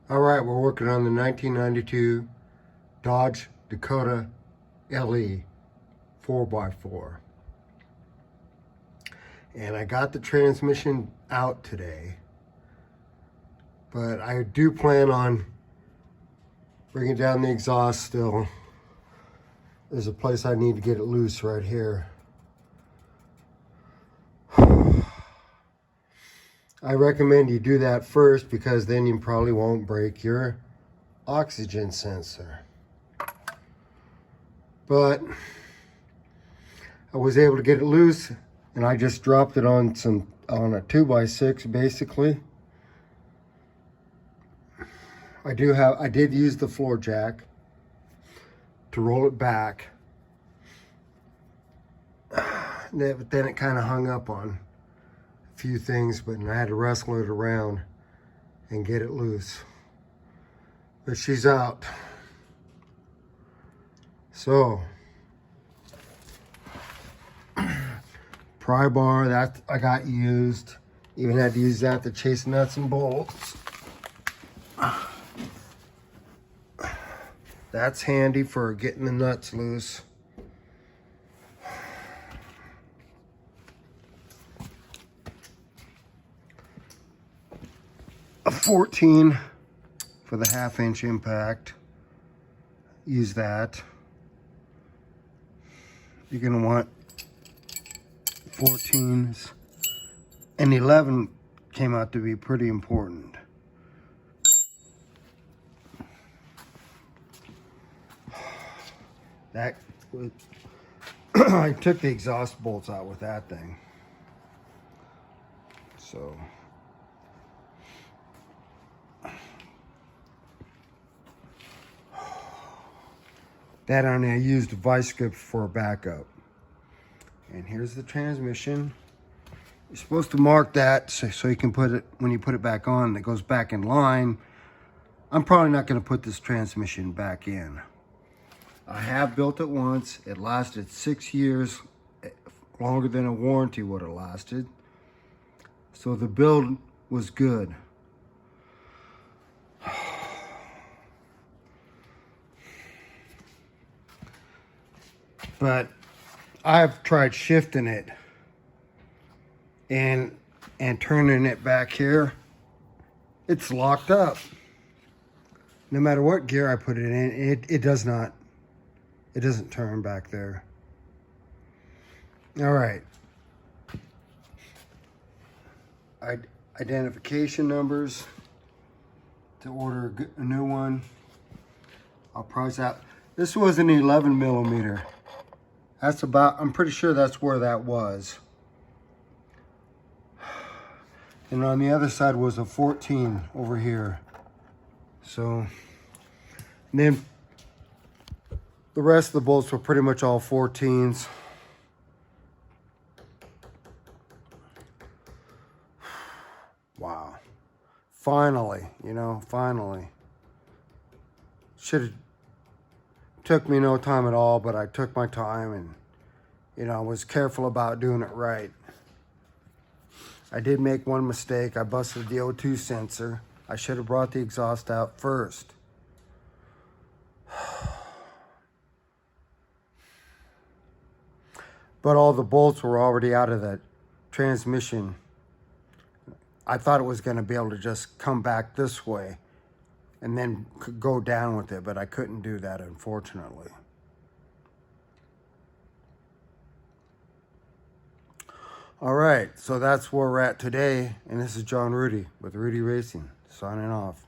All right, we're working on the 1992 Dodge Dakota LE 4x4. And I got the transmission out today, but I do plan on bringing down the exhaust still. There's a place I need to get it loose right here. I recommend you do that first because then you probably won't break your oxygen sensor. But I was able to get it loose, and I just dropped it on a 2x6 basically. I did use the floor jack to roll it back. But then it kind of hung up on a few things, but I had to wrestle it around and get it loose. But she's out. So, pry bar, that I got used. Even had to use that to chase nuts and bolts. That's handy for getting the nuts loose. A 14 for the 1/2 inch impact. Use that. You're gonna want 14s, and 11 came out to be pretty important. That I took the exhaust bolts out with that thing. So that on I used a vice grip for a backup. And here's the transmission. You're supposed to mark that so you can put it, when you put it back on, it goes back in line. I'm probably not going to put this transmission back in. I have built it once. It lasted 6 years, longer than a warranty would have lasted. So the build was good. But I've tried shifting it and turning it back here. It's locked up. No matter what gear I put it in, it doesn't turn back there. All right. Identification numbers to order a new one. I'll price out. This was an 11 millimeter. That's about, I'm pretty sure that's where that was. And on the other side was a 14 over here. So, and then the rest of the bolts were pretty much all 14s. Wow. Finally, finally. Should have took me no time at all, but I took my time and, was careful about doing it right. I did make one mistake. I busted the O2 sensor. I should have brought the exhaust out first. But all the bolts were already out of the transmission. I thought it was going to be able to just come back this way and then go down with it, but I couldn't do that, unfortunately. All right, so that's where we're at today, and this is John Rudy with Rudy Racing, signing off.